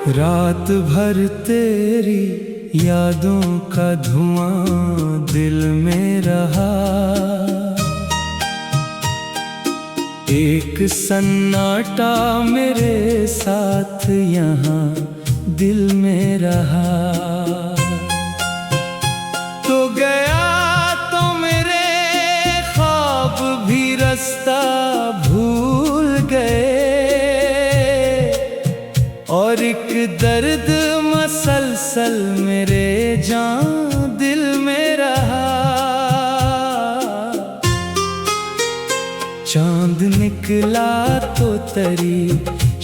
रात भर तेरी यादों का धुआं दिल में रहा। एक सन्नाटा मेरे साथ यहाँ दिल में रहा। तो गया तो मेरे ख्वाब भी रास्ता भूल गए, और एक दर्द मसलसल मेरे जान दिल में रहा। चांद निकला तो तेरी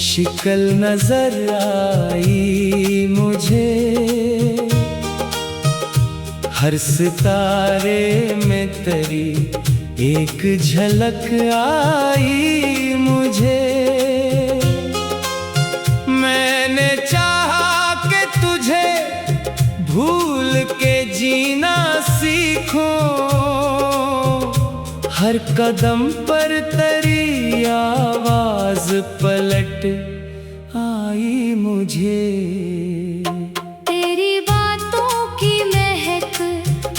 शिकल नजर आई मुझे। हर सितारे में तेरी एक झलक आई मुझे। मैंने चाहा कि तुझे भूल के जीना सीखूं। हर कदम पर तेरी आवाज पलट आई मुझे। तेरी बातों की महक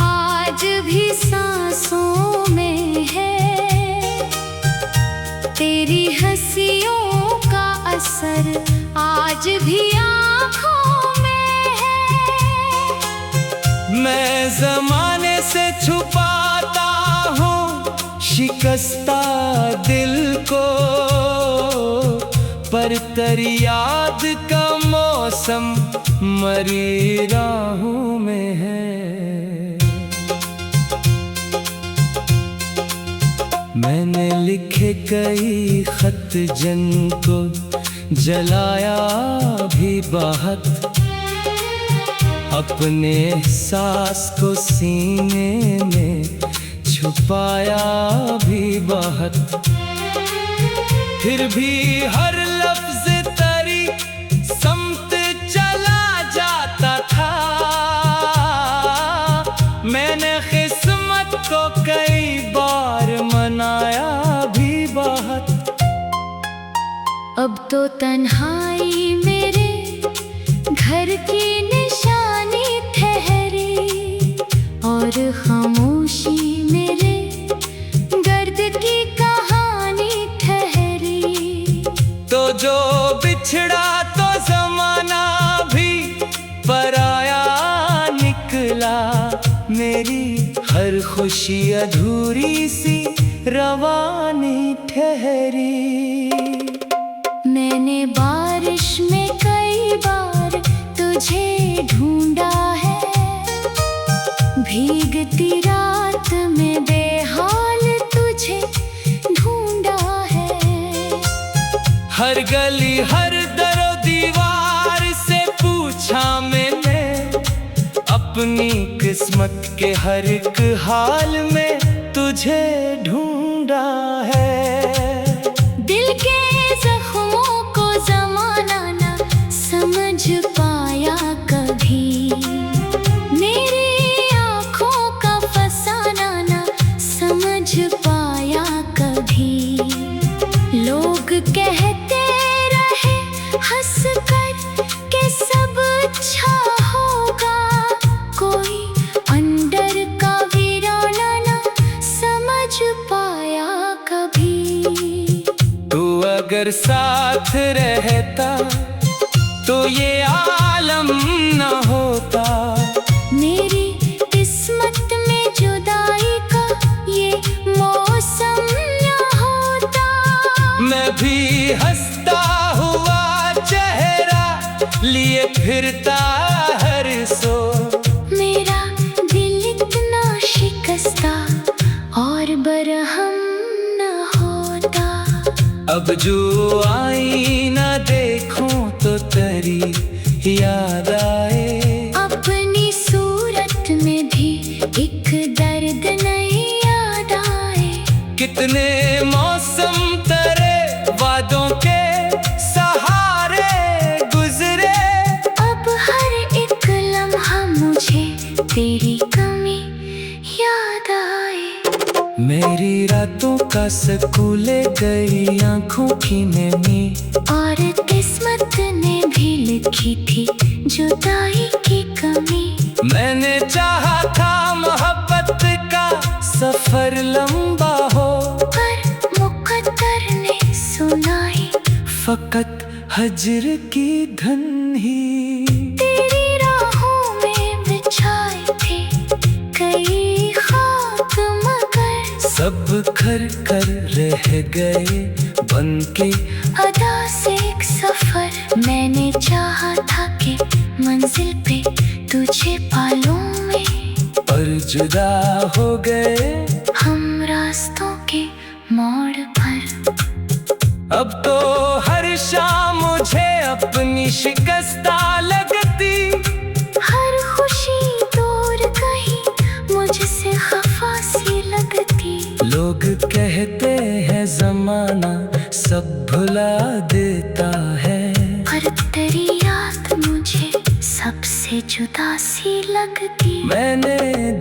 आज भी सांसों में है। तेरी हंसियों का असर आज भी आँखों में है। मैं ज़माने से छुपाता हूँ शिकस्ता दिल को, पर तेरी याद का मौसम मरी राहों में है। मैंने लिखे कई खत जिनको जलाया भी बहुत, अपने एहसास को सीने में छुपाया भी बहुत। फिर भी हर लफ्ज तेरी समत चला जाता था। मैंने किस्मत को कई बार मनाया भी बहुत। अब तो तन्हाई मेरे घर की निशानी ठहरी, और खामोशी मेरे दर्द की कहानी ठहरी। तो जो बिछड़ा तो जमाना भी पराया निकला। मेरी हर खुशी अधूरी सी रवानी ठहरी। मैंने बारिश में कई बार तुझे ढूंढा है। भीगती रात में बेहाल तुझे ढूंढा है। हर गली हर दरो दीवार से पूछा मैंने। अपनी किस्मत के हर एक हाल में तुझे ढूंढा है। दिल के जख्मों को जमाना ना समझ पाया कभी। मेरी आँखों का फसाना ना समझ पाया कभी। लोग कहते रहे हंस कर कि सब अच्छा होगा। कोई अंदर का वीराना ना समझ पाया कभी। तू अगर साथ रहता तो ये आलम न होता। मेरी किस्मत में जुदाई का ये मौसम न होता। मैं भी हंसता हुआ चेहरा लिए फिरता हर सो। मेरा दिल इतना शिकस्ता और बरहम न होता। अब जो आईना देखूं तो तेरी याद आए। अपनी सूरत में भी एक दर्द नहीं याद आए। कितने मौसम तेरे वादों के सहारे गुजरे। अब हर एक लम्हा मुझे तेरी कमी याद आए। मेरी रातों का स्कूले गई आंखों की नमी, और किस्मत ने भी लिखी लिखी थी जुदाई की कमी। मैंने चाहा था मोहब्बत का सफर लंबा हो, पर मुकद्दर ने सुनाई फकत हजर की धन ही। तेरी राहों में बिछाए थे कई खाक मगर सब खर कर रह गए बनके अदा से एक सफर। मैंने चाहा था कि मंजिल पे तुझे पालूं मैं, पर जुदा हो गए हम रास्तों के मोड़ पर। अब तो हर शाम मुझे अपनी शिकस्ता लगती, हर खुशी दूर कहीं मुझसे खफा सी लगती। लोग कहते हैं जमाना सब भुला देता है, पर तेरी याद मुझे सबसे जुदा सी लगती। मैंने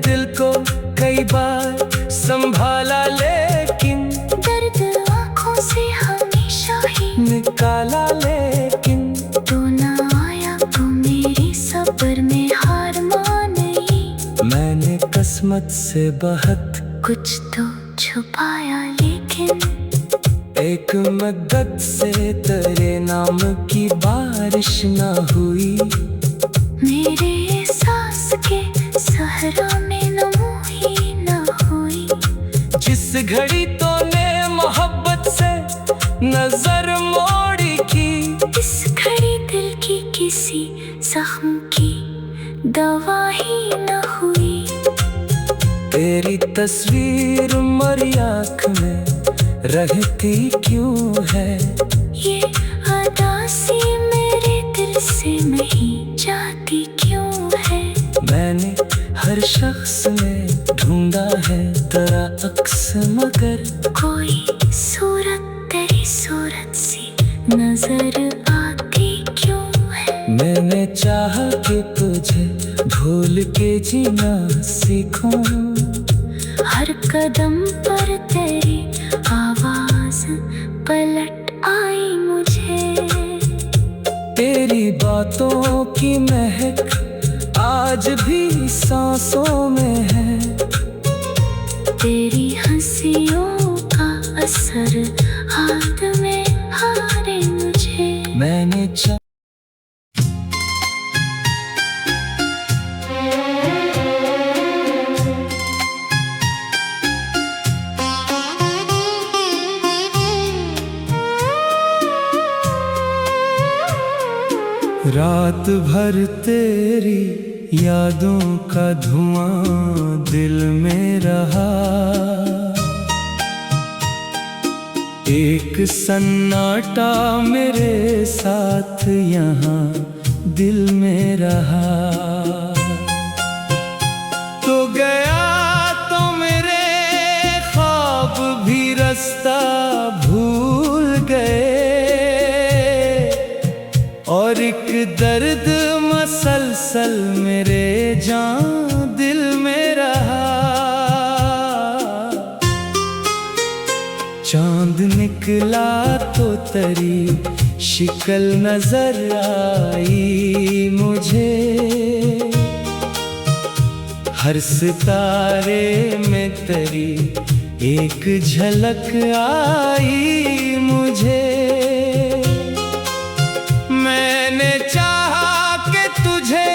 दिल को कई बार संभाला लेकिन दर्द आँखों से हमेशा ही निकाला लेकिन तू ना आया तो मेरी सब्र में हार मानी। मैंने किस्मत से बहुत कुछ तो छुपाया लेकिन एक मदद से तेरे नाम की बारिश न हुई। मेरे एहसास के सहरा में नमो ही न हुई। जिस घड़ी तूने मोहब्बत से नजर मोड़ी की, इस घड़ी दिल की किसी जख्म की दवा ही न हुई। तेरी तस्वीर मरी आँख में रहती क्यों है, ये अदासी मेरे दिल से नहीं जाती क्यों है। मैंने हर शख्स में ढूंढा है तेरा अक्स मगर कोई सूरत तेरी सूरत सी नजर आती क्यों है। मैंने चाहा कि तुझे भूल के जीना सीखूं, हर कदम पर तेरी आवाज पलट आई मुझे। तेरी बातों की महक आज भी सांसों में है, तेरी हंसियों का असर हाथ में हारे मुझे। मैंने रात भर तेरी यादों का धुआं दिल में रहा, एक सन्नाटा मेरे साथ यहाँ दिल में रहा। तो गया तो मेरे ख्वाब भी रास्ता भूल गए, और एक दर्द मसलसल मेरे जान दिल में रहा। चांद निकला तो तेरी शिकल नजर आई मुझे, हर सितारे में तेरी एक झलक आई मुझे। मैंने चाहा कि तुझे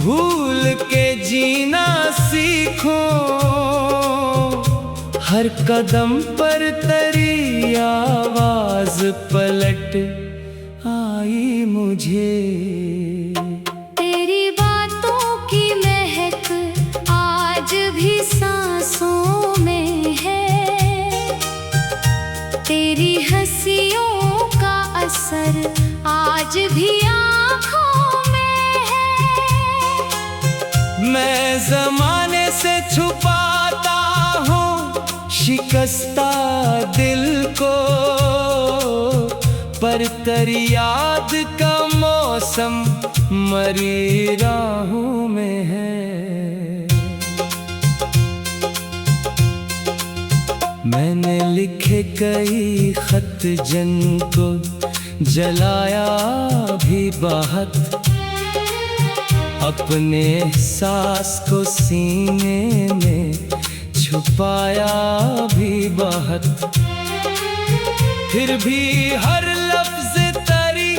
भूल के जीना सीखूं, हर कदम पर तेरी आवाज पलट आई मुझे। तेरी बातों की महक आज भी सांसों में है, तेरी हंसियों का असर आज भी आँखों में है। मैं जमाने से छुपाता हूँ शिकस्ता दिल को, पर तेरी याद का मौसम मरी राहों में है। मैंने लिखे कई खत जिनको जलाया भी भी बहुत, अपने सांस को सीने में छुपाया भी बहुत, फिर भी हर लफ्ज तेरी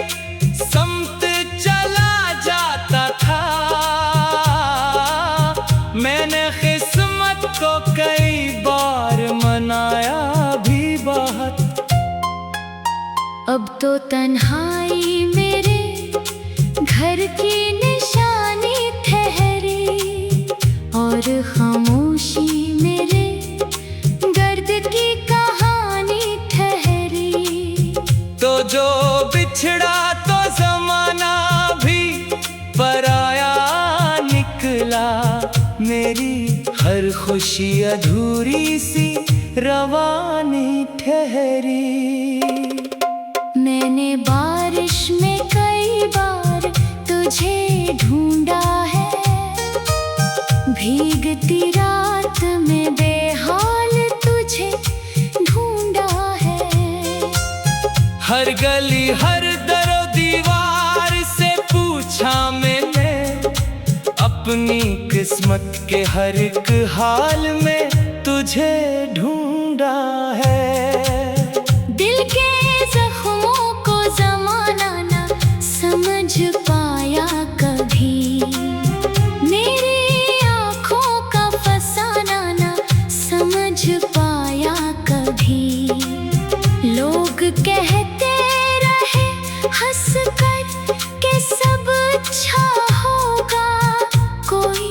समत चला जाता था। मैंने किस्मत को कई बार मनाया भी बहुत। अब तो तन्हाई मेरे घर की निशानी ठहरी, और खामोशी मेरे दर्द की कहानी ठहरी। तो जो बिछड़ा तो जमाना भी पराया निकला, मेरी हर खुशी अधूरी सी रवानी ठहरी। मैंने बारिश में कई बार तुझे ढूंढा है, भीगती रात में बेहाल तुझे ढूंढा है। हर गली हर दरो दीवार से पूछा मैंने, अपनी किस्मत के हर एक हाल में तुझे ढूंढा है। दिल के जख्मों को जमाना ना समझ पाया कभी, मेरी आँखों का फसाना ना समझ पाया कभी। लोग कहते रहे हंस कर कि सब अच्छा होगा, कोई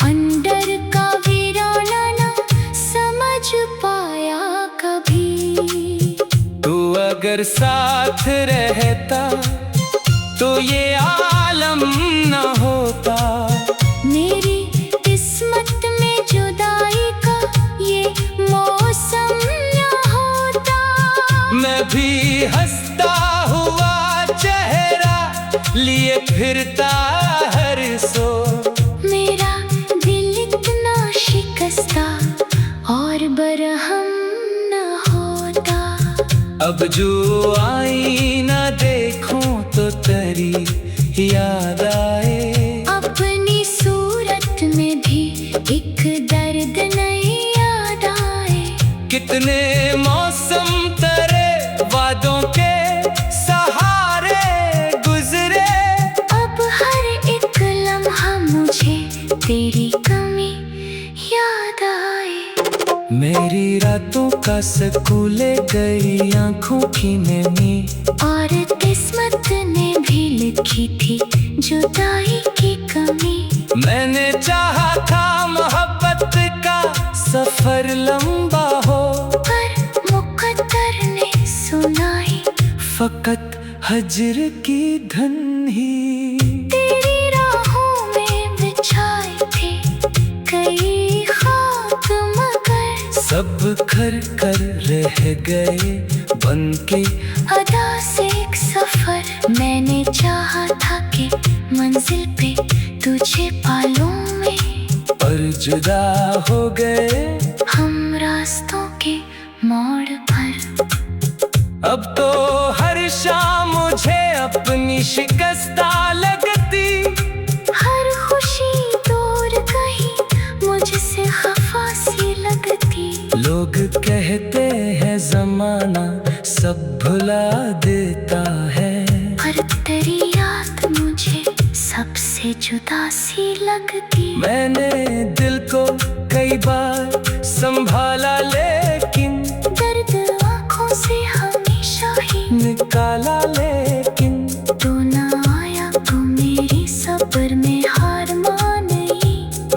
अंदर का वीराना ना समझ पाया कभी। तू अगर साथ रहता तो ये आलम न होता, मेरी किस्मत में जुदाई का ये मौसम न होता। मैं भी हंसता हुआ चेहरा लिए फिरता हर सो। मेरा दिल इतना शिकस्ता और बरहम न होता। अब जो आईना देखूं तो तेरी याद आए, अपनी सूरत में भी एक दर्द नहीं याद आए। कितने मौसम तेरे वादों के सहारे गुजरे, अब हर एक लम्हा मुझे तेरी कमी याद आए। मेरी रातों का सकूले गई आंखों की नमी, और किस्मत ने भी लिखी थी जुदाई की कमी। मैंने चाहा था मोहब्बत का सफर लंबा हो, पर मुकद्दर ने सुनाई फकत हजर की धनही। तेरी राहों में बिछाए थे कई खाक, मगर सब खर कर रह गए बनके अदा से एक सफर। मैंने चाहा था कि मंजिल पे तुझे पालूं मैं, पर जुदा हो गए हम रास्तों के मोड़ पर। अब तो हर शाम मुझे अपनी शिकस्ता लगती, हर खुशी दूर कहीं मुझसे खफा सी लगती। लोग कहते हैं जमाना सब भुला देता है, पर तेरी याद मुझे सबसे जुदा सी लगती। मैंने दिल को कई बार संभाला लेकिन दर्द आँखों से हमेशा ही निकाला, लेकिन तू ना आया तो मेरी सब्र में हार मानी।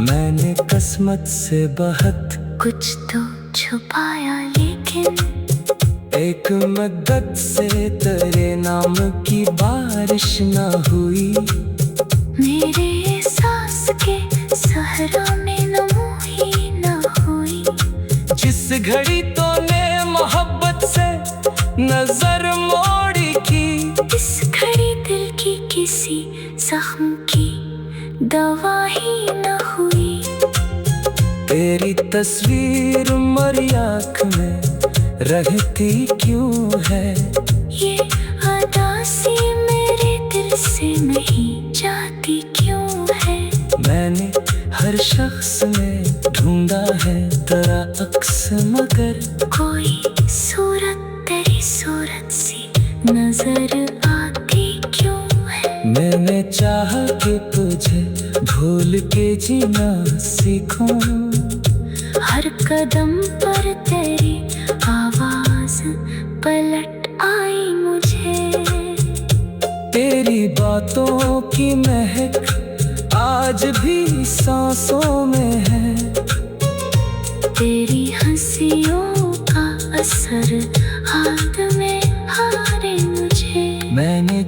मैंने किस्मत से बहुत कुछ तो छुपाया लेकिन एक मदद से तेरे नाम की बारिश न हुई। मेरे एहसास के सहरा में नमो ही न हुई। जिस घड़ी तूने मोहब्बत से नजर मोड़ी की, इस घड़ी दिल की किसी जख्म की दवा ही न हुई। तेरी तस्वीर मरी आँख में रहती क्यों है, ये अदासी मेरे दिल दिल से नहीं जाती क्यों है। मैंने हर शख्स में ढूंढा है तेरा अक्स, मगर कोई सूरत तेरी सूरत सी नजर आती क्यों है। मैंने चाहा कि तुझे भूल के जीना सीखूं। हर कदम पर तेरी आवाज पलट आई मुझे। तेरी बातों की महक आज भी सांसों में है। तेरी हंसियों का असर हाथ में हारे मुझे। मैंने